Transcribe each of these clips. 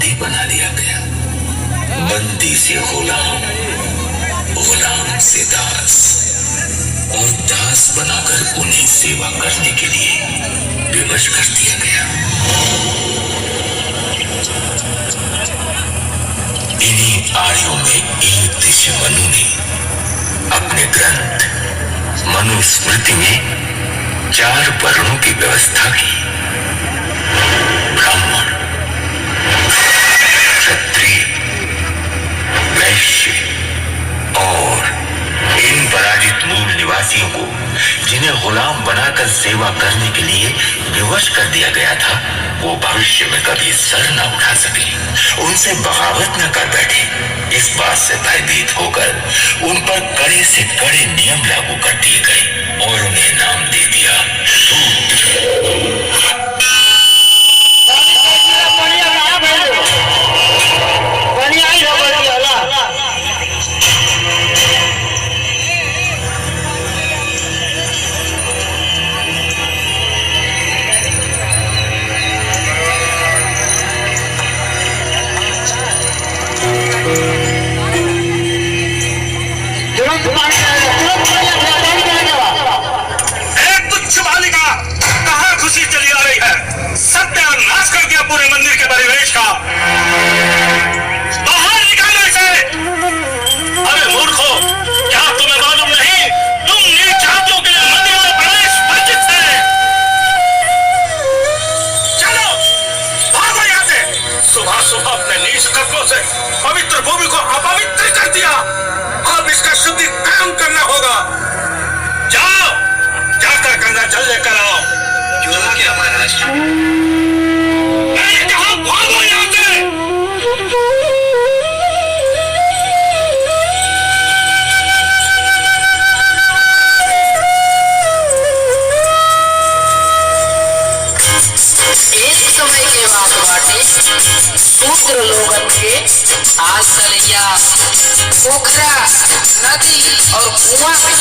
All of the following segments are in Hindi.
बंदी बना दिया गया। बंदी से गुलाम, गुलाम से दास, और दास बनाकर उन्हें सेवा करने के लिए विवश कर दिया गया। इन्हीं आर्यों में एक ऋषि मनु ने अपने ग्रंथ मनुस्मृति में 4 वर्णों की व्यवस्था की। ब्राह्मण, क्षत्रिय, वैश्य और इन पराजित मूल निवासियों को, जिन्हें गुलाम बनाकर सेवा करने के लिए विवश कर दिया गया था, वो भविष्य में कभी सर न उठा सके, उनसे बगावत न कर बैठे। इस बात से भयभीत होकर उन पर कड़े से कड़े नियम लागू कर दिए गए और उन्हें नाम दे दिया शूद्र। पूरे मंदिर के परिवेश का बाहर निकालो इसे। अरे मूर्खों, क्या तुम्हें मालूम नहीं तुम नीच जातियों के लिए मंदिर में प्रवेश वर्जित है। चलो भागो यहाँ से। सुबह सुबह अपने नीच कर्मों से पवित्र भूमि को अपवित्र कर दिया। अब इसका शुद्धिकरण करना होगा। जाओ, जाकर गंगा जल लेकर आओ। जो क्या महाराज? शूद्र लोगन के आसलिया पोखरा, नदी और कुआं में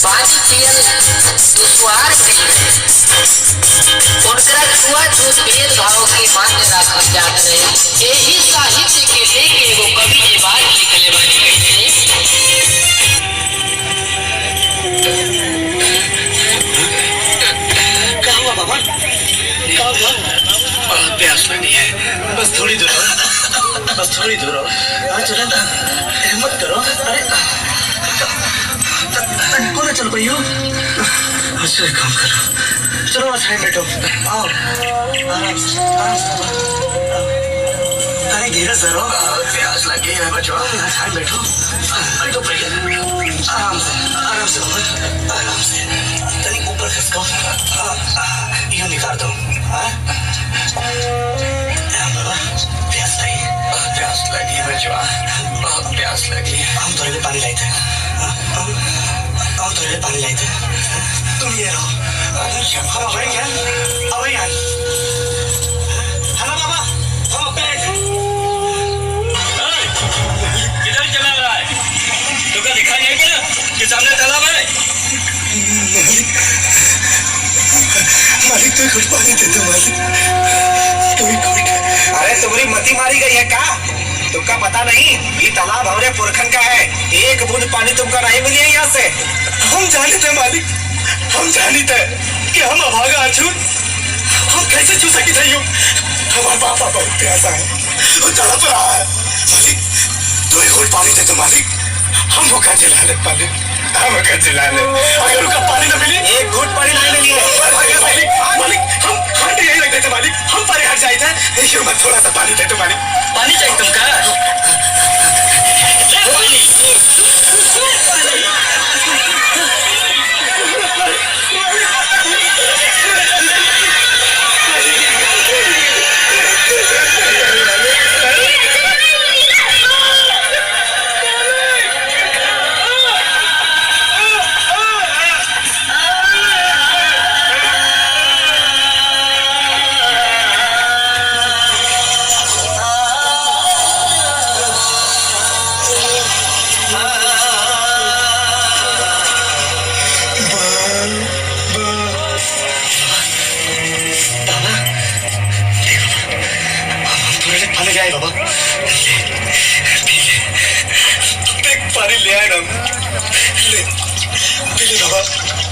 पानी पियल दुश्वार भइल रहे। उनकरा छुआछूत भेदभाव के मान्य रखल जात रहे। यही साहित्य के लेके एगो कवि ये बात लिखले बानी कैसे। क्या हुआ बाबा? क्या हुआ? प्यास लगी है, बस थोड़ी दूर हो, बस थोड़ी दूर हो। चलो ना, हिम्मत करो। अरे कौन चल पाई हो? अच्छा एक काम करो, चलो वहाँ साइड बैठो। आओ आराम से, आराम से। अरे धीरज धरो, प्यास लगी है बच्चों। साइड बैठो, बैठो पहले। आराम से बाबा, आराम से। तनिक ऊपर खिसको, यूं निकाल दो। प्यास लगी बच्चों, बहुत प्यास लगी। हम थोड़े लिए पानी लाए थे, हम थोड़े लिए पानी लाए थे। तुम ये रहो, हम अबे क्या? अबे यार, हेलो बाबा, हम बैठ। किधर चला रहा है? तुमको दिखाई नहीं क्या कि सामने तालाब है? मालिक तो कुछ पानी दे दो मालिक। अरे तुम्हारी मती मारी गई है क्या? तुमका पता नहीं ये तालाब हमारे पुरखन का है। एक बूंद पानी तुमको नहीं मिली है यहाँ से। हम जानते मालिक, हम जानते कि हम अभागा अछूत, हम कैसे छू सकी थे यूं। हमारा पापा बहुत प्यासा है, वो तड़प रहा है। मालिक तो एक घूंट पानी दे दो मालिक, हम भूखा जला ले मालिक, हम भूखा जला ले। अगर उनका पानी न मिली, एक घूंट पानी नहीं मिली है मालिक, हम हाथ यही रख देते मालिक, हम परे हट जाए थे। यूं मत, थोड़ा सा पानी दे दो मालिक। पानी चाहिए तुमका? आए बाबा, ले पी ले, देख पानी ले आए ना, ले पी ले बाबा।